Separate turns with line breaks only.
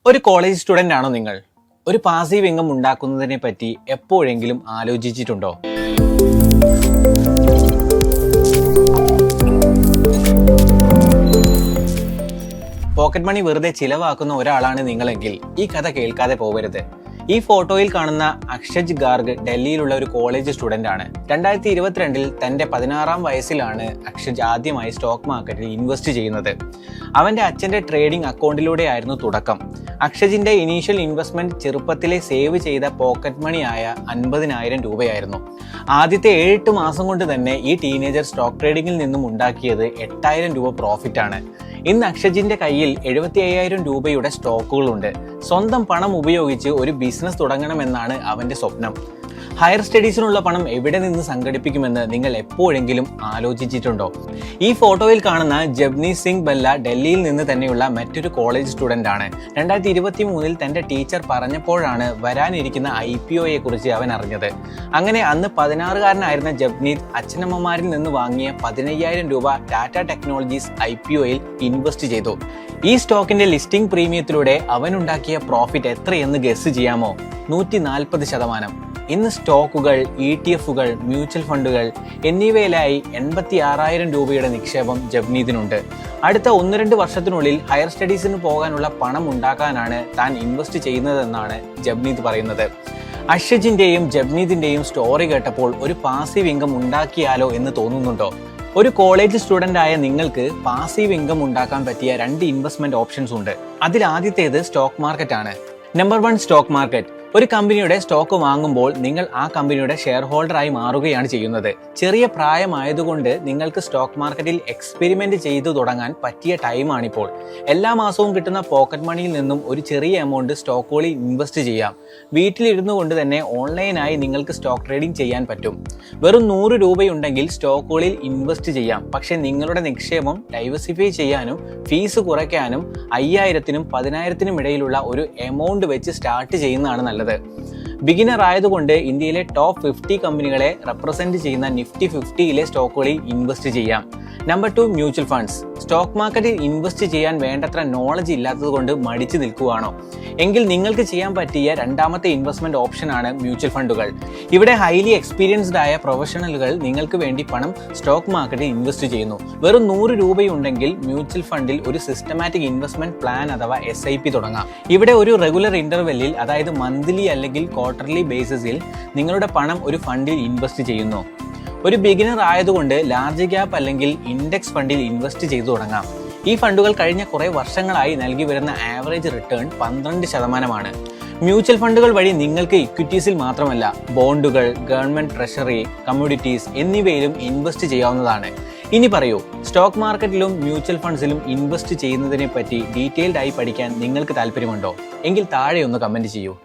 ഒരു college student ആണോ നിങ്ങൾ? ഒരു പാസീവ് ഇൻകം ഉണ്ടാക്കുന്നതിനെ പറ്റി എപ്പോഴെങ്കിലും ആലോചിച്ചിട്ടുണ്ടോ? പോക്കറ്റ് മണി വെറുതെ ചിലവാക്കുന്ന ഒരാളാണ് നിങ്ങളെങ്കിൽ ഈ കഥ കേൾക്കാതെ പോകരുത്. ഈ ഫോട്ടോയിൽ കാണുന്ന അക്ഷജ് ഗാർഗ് ഡൽഹിയിലുള്ള ഒരു കോളേജ് സ്റ്റുഡന്റ് ആണ്. 2022 തന്റെ 16-ാം വയസ്സിലാണ് അക്ഷജ് ആദ്യമായി സ്റ്റോക്ക് മാർക്കറ്റിൽ ഇൻവെസ്റ്റ് ചെയ്യുന്നത്. അവന്റെ അച്ഛന്റെ ട്രേഡിംഗ് അക്കൗണ്ടിലൂടെയായിരുന്നു തുടക്കം. അക്ഷജിന്റെ ഇനീഷ്യൽ ഇൻവെസ്റ്റ്മെന്റ് ചെറുപ്പത്തിലെ സേവ് ചെയ്ത പോക്കറ്റ് മണി ആയ 50,000 രൂപയായിരുന്നു. ആദ്യത്തെ 7 മാസം കൊണ്ട് തന്നെ ഈ ടീനേജർ സ്റ്റോക്ക് ട്രേഡിംഗിൽ നിന്നും ഉണ്ടാക്കിയത് 8,000 രൂപ പ്രോഫിറ്റ് ആണ്. ഇന്ന് അക്ഷജിന്റെ കയ്യിൽ 75,000 രൂപയുടെ സ്റ്റോക്കുകളുണ്ട്. സ്വന്തം പണം ഉപയോഗിച്ച് ഒരു ബിസിനസ് തുടങ്ങണമെന്നാണ് അവന്റെ സ്വപ്നം. ഹയർ സ്റ്റഡീസിനുള്ള പണം എവിടെ നിന്ന് സംഘടിപ്പിക്കുമെന്ന് നിങ്ങൾ എപ്പോഴെങ്കിലും ആലോചിച്ചിട്ടുണ്ടോ? ഈ ഫോട്ടോയിൽ കാണുന്ന ജബ്നീത് സിംഗ് ബല്ല ഡൽഹിയിൽ നിന്ന് തന്നെയുള്ള മറ്റൊരു കോളേജ് സ്റ്റുഡന്റ് ആണ്. 2023 തന്റെ ടീച്ചർ പറഞ്ഞപ്പോഴാണ് വരാനിരിക്കുന്ന IPO കുറിച്ച് അവൻ അറിഞ്ഞത്. അങ്ങനെ അന്ന് 16-കാരനായിരുന്ന ജബ്നീത് അച്ഛനമ്മമാരിൽ നിന്ന് വാങ്ങിയ 15,000 രൂപ ടാറ്റ ടെക്നോളജീസ് IPO ഇൻവെസ്റ്റ് ചെയ്തു. ഈ സ്റ്റോക്കിന്റെ ലിസ്റ്റിംഗ് പ്രീമിയത്തിലൂടെ അവനുണ്ടാക്കിയ പ്രോഫിറ്റ് എത്രയെന്ന് ഗസ് ചെയ്യാമോ? 140%. ഇന്ന് സ്റ്റോക്കുകൾ, ETF-കൾ, മ്യൂച്വൽ ഫണ്ടുകൾ എന്നിവയിലായി 86,000 രൂപയുടെ നിക്ഷേപം ജബ്നീതിനുണ്ട്. അടുത്ത 1-2 വർഷത്തിനുള്ളിൽ ഹയർ സ്റ്റഡീസിന് പോകാനുള്ള പണം ഉണ്ടാക്കാനാണ് താൻ ഇൻവെസ്റ്റ് ചെയ്യുന്നതെന്നാണ് ജബ്നീത് പറയുന്നത്. അക്ഷജിന്റെയും ജബ്നീതിന്റെയും സ്റ്റോറി കേട്ടപ്പോൾ ഒരു പാസീവ് ഇൻകം ഉണ്ടാക്കിയാലോ എന്ന് തോന്നുന്നുണ്ടോ? ഒരു കോളേജ് സ്റ്റുഡന്റ് ആയ നിങ്ങൾക്ക് പാസീവ് ഇൻകം ഉണ്ടാക്കാൻ പറ്റിയ 2 ഇൻവെസ്റ്റ്മെന്റ് ഓപ്ഷൻസ് ഉണ്ട്. അതിൽ ആദ്യത്തേത് സ്റ്റോക്ക് മാർക്കറ്റ് ആണ്. Number 1, stock market. ഒരു കമ്പനിയുടെ സ്റ്റോക്ക് വാങ്ങുമ്പോൾ നിങ്ങൾ ആ കമ്പനിയുടെ ഷെയർ ഹോൾഡറായി മാറുകയാണ് ചെയ്യുന്നത്. ചെറിയ പ്രായമായതുകൊണ്ട് നിങ്ങൾക്ക് സ്റ്റോക്ക് മാർക്കറ്റിൽ എക്സ്പെരിമെന്റ് ചെയ്തു തുടങ്ങാൻ പറ്റിയ ടൈമാണിപ്പോൾ. എല്ലാ മാസവും കിട്ടുന്ന പോക്കറ്റ് മണിയിൽ നിന്നും ഒരു ചെറിയ എമൗണ്ട് സ്റ്റോക്കുകളിൽ ഇൻവെസ്റ്റ് ചെയ്യാം. വീട്ടിലിരുന്നു കൊണ്ട് തന്നെ ഓൺലൈനായി നിങ്ങൾക്ക് സ്റ്റോക്ക് ട്രേഡിംഗ് ചെയ്യാൻ പറ്റും. വെറും 100 രൂപയുണ്ടെങ്കിൽ സ്റ്റോക്കുകളിൽ ഇൻവെസ്റ്റ് ചെയ്യാം. പക്ഷേ നിങ്ങളുടെ നിക്ഷേപം ഡൈവേഴ്സിഫൈ ചെയ്യാനും ഫീസ് കുറയ്ക്കാനും 5,000-നും 10,000-നും ഇടയിലുള്ള ഒരു എമൗണ്ട് വെച്ച് സ്റ്റാർട്ട് ചെയ്യുന്നതാണ് നല്ലത്. ബിഗിനർ ആയതുകൊണ്ട് ഇന്ത്യയിലെ ടോപ്പ് 50 കമ്പനികളെ റെപ്രസെന്റ് ചെയ്യുന്ന നിഫ്റ്റി 50-ലെ സ്റ്റോക്കുകളിൽ ഇൻവെസ്റ്റ് ചെയ്യാം. Number 2, mutual funds. സ്റ്റോക്ക് മാർക്കറ്റിൽ ഇൻവെസ്റ്റ് ചെയ്യാൻ വേണ്ടത്ര നോളജ് ഇല്ലാത്തത് കൊണ്ട് മടിച്ചു നിൽക്കുകയാണോ? എങ്കിൽ നിങ്ങൾക്ക് ചെയ്യാൻ പറ്റിയ രണ്ടാമത്തെ ഇൻവെസ്റ്റ്മെന്റ് ഓപ്ഷനാണ് മ്യൂച്വൽ ഫണ്ടുകൾ. ഇവിടെ ഹൈലി എക്സ്പീരിയൻസ്ഡ് ആയ പ്രൊഫഷണലുകൾ നിങ്ങൾക്ക് വേണ്ടി പണം സ്റ്റോക്ക് മാർക്കറ്റിൽ ഇൻവെസ്റ്റ് ചെയ്യുന്നു. വെറും 100 രൂപയുണ്ടെങ്കിൽ മ്യൂച്വൽ ഫണ്ടിൽ ഒരു സിസ്റ്റമാറ്റിക് ഇൻവെസ്റ്റ്മെന്റ് പ്ലാൻ അഥവാ SIP തുടങ്ങാം. ഇവിടെ ഒരു റെഗുലർ ഇന്റർവെല്ലിൽ, അതായത് മന്ത്ലി അല്ലെങ്കിൽ ക്വാർട്ടർലി ബേസിസിൽ നിങ്ങളുടെ പണം ഒരു ഫണ്ടിൽ ഇൻവെസ്റ്റ് ചെയ്യുന്നു. ഒരു ബിഗിനർ ആയതുകൊണ്ട് ലാർജ് ക്യാപ്പ് അല്ലെങ്കിൽ ഇൻഡെക്സ് ഫണ്ടിൽ ഇൻവെസ്റ്റ് ചെയ്തു തുടങ്ങാം. ഈ ഫണ്ടുകൾ കഴിഞ്ഞ കുറെ വർഷങ്ങളായി നൽകി വരുന്ന ആവറേജ് റിട്ടേൺ 12%. മ്യൂച്വൽ ഫണ്ടുകൾ വഴി നിങ്ങൾക്ക് ഇക്വിറ്റീസിൽ മാത്രമല്ല ബോണ്ടുകൾ, ഗവൺമെന്റ് ട്രഷറി, കമ്മോഡിറ്റീസ് എന്നിവയിലും ഇൻവെസ്റ്റ് ചെയ്യാവുന്നതാണ്. ഇനി പറയൂ, സ്റ്റോക്ക് മാർക്കറ്റിലും മ്യൂച്വൽ ഫണ്ട്സിലും ഇൻവെസ്റ്റ് ചെയ്യുന്നതിനെ പറ്റി ഡീറ്റെയിൽഡ് ആയി പഠിക്കാൻ നിങ്ങൾക്ക് താല്പര്യമുണ്ടോ? എങ്കിൽ താഴെ ഒന്ന് കമന്റ് ചെയ്യൂ.